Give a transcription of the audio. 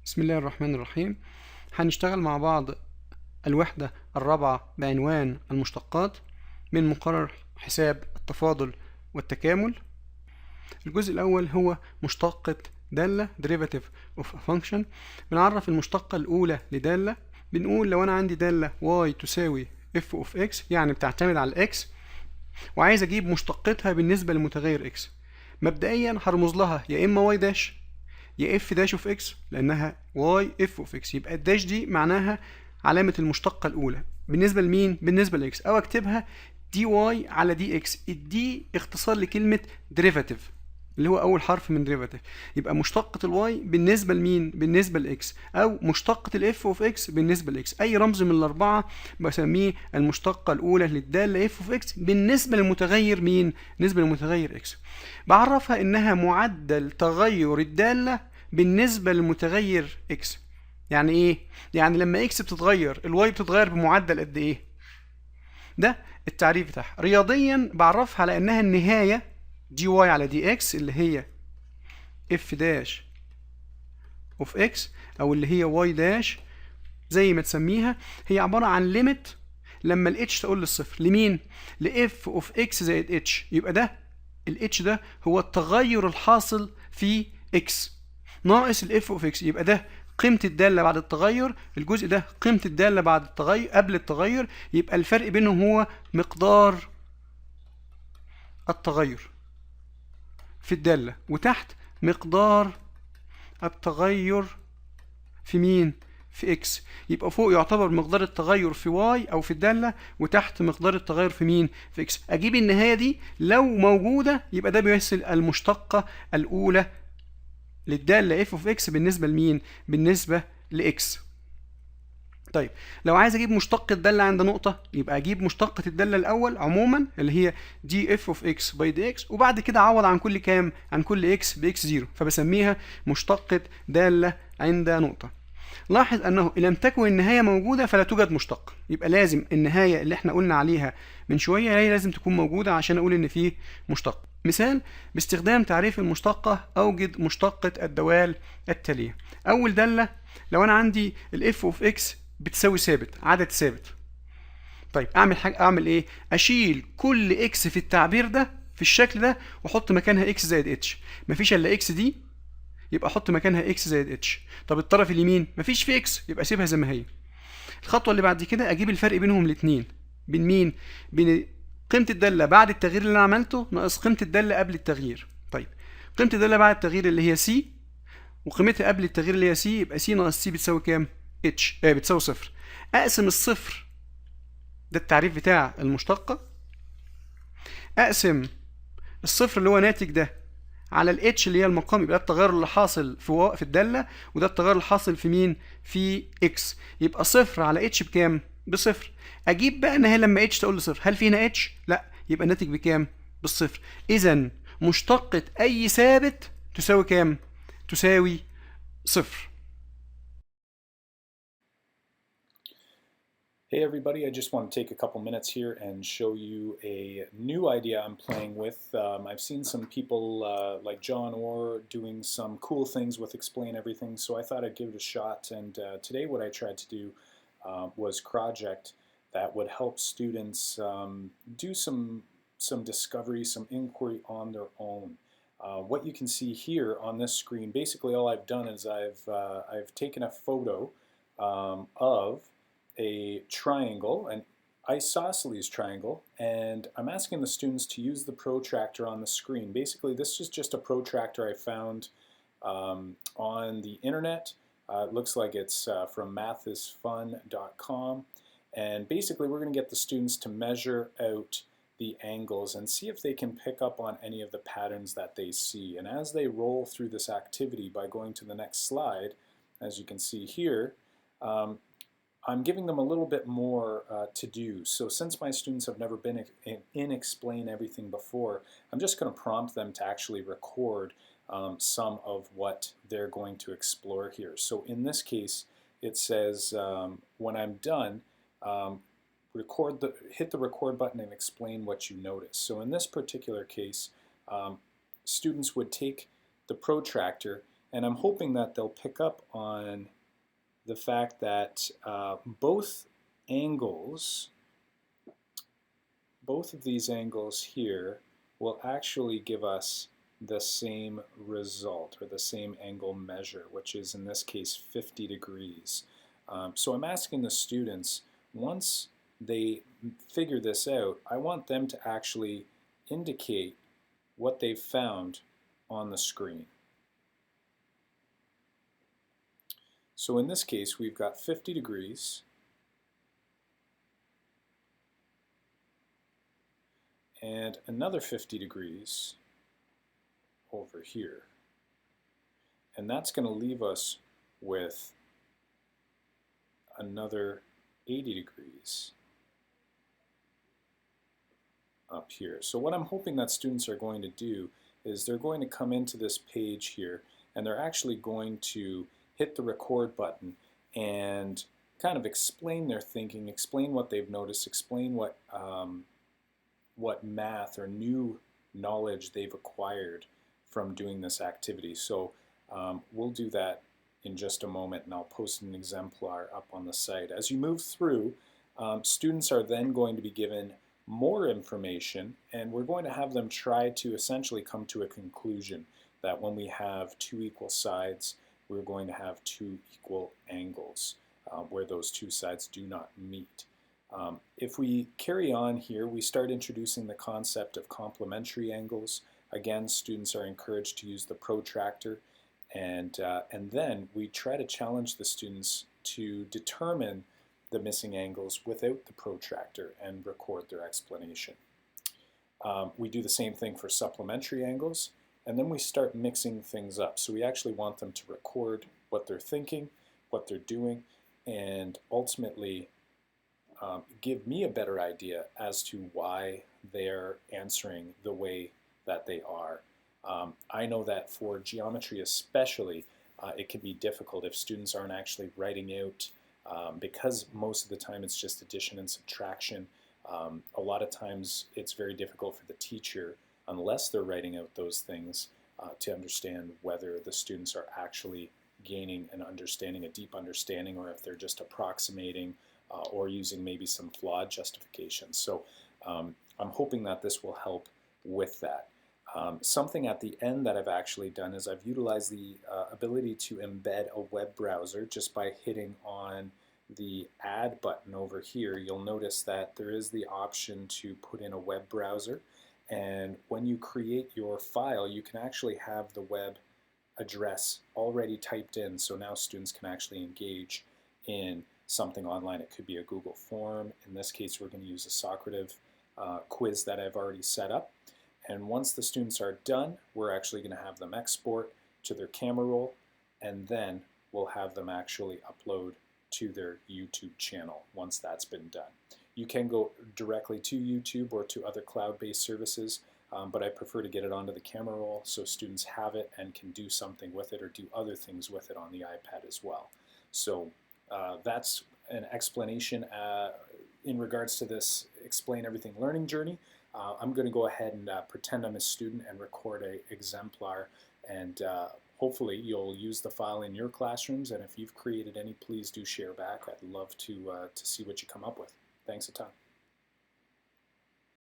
بسم الله الرحمن الرحيم. هنشتغل مع بعض الوحدة الرابعة بعنوان المشتقات من مقرر حساب التفاضل والتكامل. الجزء الأول هو مشتقة دالة derivative of a function. بنعرف المشتقة الأولى لدالة. بنقول لو أنا عندي دالة y تساوي f of x، يعني بتعتمد على الx، وعايز أجيب مشتقتها بالنسبة لمتغير x، مبدئيا هرمز لها يا إما y داش يا اف داش اوف اكس، لانها واي اف اوف اكس، يبقى الداش دي معناها علامة المشتقة الأولى بالنسبة لمين؟ بالنسبة لاكس، أو أكتبها دي واي على دي اكس. الدي اختصار لكلمة ديريفاتيف اللي هو أول حرف من ديريفاتيف، يبقى مشتقة الواي بالنسبة لمين؟ بالنسبة لاكس، أو مشتقة الاف اوف اكس بالنسبة لاكس. أي رمز من الأربعة بسميه المشتقة الأولى للدالة اف اوف اكس بالنسبة للمتغير مين؟ بالنسبة للمتغير اكس. بعرفها إنها معدل تغير الدالة بالنسبة للمتغير اكس. يعني ايه؟ يعني لما اكس بتتغير الواي بتتغير بمعدل قد ايه؟ ده التعريف بتاعها. رياضيا بعرفها على انها النهاية دي واي على دي اكس، اللي هي اف داش اوف اكس، او اللي هي واي داش زي ما تسميها. هي عبارة عن ليميت لما الاتش تقول للصفر لمين؟ لاف اوف اكس زائد اتش. يبقى ده الاتش ده هو التغير الحاصل في اكس ناقص الاف اوف اكس، يبقى ده قيمة الدالة بعد التغير، الجزء ده قيمة الدالة بعد التغير قبل التغير، يبقى الفرق بينهم هو مقدار التغير في الدالة، وتحت مقدار التغير في مين؟ في اكس. يبقى فوق يعتبر مقدار التغير في واي او في الدالة، وتحت مقدار التغير في مين؟ في اكس. اجيب النهاية دي لو موجودة، يبقى ده بيمثل المشتقة الاولى للدالة اف اوف اكس بالنسبة لمين؟ بالنسبة لاكس. طيب لو عايز اجيب مشتق الدالة عند نقطة، يبقى اجيب مشتقة الدالة الاول عموما اللي هي دي اف اوف اكس باي دي اكس، وبعد كده اعوض عن كل كام؟ عن كل اكس باكس زيرو، فبسميها مشتقة دالة عند نقطة. لاحظ انه ان لم تكن النهاية موجودة فلا توجد مشتقة، يبقى لازم النهاية اللي احنا قلنا عليها من شوية هي لازم تكون موجودة عشان اقول ان فيه مشتق. مثال: باستخدام تعريف المشتقة اوجد مشتقة الدوال التالية. اول دالة، لو انا عندي الاف اوف اكس بتساوي ثابت، عدد ثابت، طيب اعمل ايه؟ اشيل كل اكس في التعبير ده في الشكل ده واحط مكانها اكس زائد اتش. مفيش الا اكس دي، يبقى احط مكانها اكس زائد اتش. طب الطرف اليمين مفيش فيه اكس، يبقى سيبها زي ما هي. الخطوه اللي بعد كده اجيب الفرق بينهم الاثنين. بين مين؟ بين قيمه الداله بعد التغيير اللي انا عملته ناقص قيمه الداله قبل التغيير. طيب قيمه الداله بعد التغيير اللي هي سي، وقيمتها قبل التغيير اللي هي سي، يبقى سي ناقص سي بتساوي كام؟ اتش، بتساوي صفر. اقسم الصفر، ده التعريف بتاع المشتقه، اقسم الصفر اللي هو ناتج ده على الاتش اللي هي المقام، يبقى ده التغير اللي حاصل في الداله، وده التغير اللي حاصل في مين؟ في اكس. يبقى صفر على اتش بكام؟ بصفر. اجيب بقى ان هي لما اتش تقول لي صفر، هل في هنا اتش؟ لا، يبقى الناتج بكام؟ بالصفر. اذا مشتقة اي ثابت تساوي كام؟ تساوي صفر. Hey everybody, I just want to take a couple minutes here and show you a new idea I'm playing with. I've seen some people like John Orr doing some cool things with Explain Everything, so I thought I'd give it a shot. And today what I tried to do was a project that would help students do some discovery, some inquiry on their own. What you can see here on this screen, basically all I've done is I've taken a photo of a triangle, an isosceles triangle, and I'm asking the students to use the protractor on the screen. Basically, this is just a protractor I found on the internet. It looks like it's from mathisfun.com, and basically we're going to get the students to measure out the angles and see if they can pick up on any of the patterns that they see. And as they roll through this activity by going to the next slide, as you can see here, I'm giving them a little bit more to do. So since my students have never been in Explain Everything before, I'm just going to prompt them to actually record some of what they're going to explore here. So in this case, it says when I'm done, hit the record button and explain what you notice. So in this particular case, students would take the protractor And I'm hoping that they'll pick up on the fact that both of these angles here will actually give us the same result, or the same angle measure, which is in this case 50 degrees. So I'm asking the students, once they figure this out, I want them to actually indicate what they've found on the screen. So in this case, we've got 50 degrees and another 50 degrees over here. And that's going to leave us with another 80 degrees up here. So what I'm hoping that students are going to do is they're going to come into this page here, and they're actually going to hit the record button and kind of explain their thinking, explain what they've noticed, explain what math or new knowledge they've acquired from doing this activity. So we'll do that in just a moment, and I'll post an exemplar up on the site. As you move through, students are then going to be given more information, and we're going to have them try to essentially come to a conclusion that when we have two equal sides, we're going to have two equal angles where those two sides do not meet. If we carry on here, we start introducing the concept of complementary angles. Again, students are encouraged to use the protractor, and then we try to challenge the students to determine the missing angles without the protractor and record their explanation. We do the same thing for supplementary angles, and then we start mixing things up. So we actually want them to record what they're thinking, what they're doing, and ultimately give me a better idea as to why they're answering the way that they are. I know that for geometry especially, it can be difficult if students aren't actually writing out, because most of the time it's just addition and subtraction. A lot of times it's very difficult for the teacher, unless they're writing out those things, to understand whether the students are actually gaining an understanding, a deep understanding, or if they're just approximating or using maybe some flawed justifications. So I'm hoping that this will help with that. Something at the end that I've actually done is I've utilized the ability to embed a web browser just by hitting on the add button over here. You'll notice that there is the option to put in a web browser, and when you create your file, you can actually have the web address already typed in, so now students can actually engage in something online. It could be a Google form. In this case, we're going to use a Socrative quiz that I've already set up. And once the students are done, we're actually going to have them export to their camera roll, and then we'll have them actually upload to their YouTube channel once that's been done. You can go directly to YouTube or to other cloud-based services, but I prefer to get it onto the camera roll so students have it and can do something with it or do other things with it on the iPad as well. So that's an explanation in regards to this Explain Everything learning journey. I'm going to go ahead and pretend I'm a student and record an exemplar, and hopefully you'll use the file in your classrooms, and if you've created any, please do share back. I'd love to see what you come up with. Thanks a ton.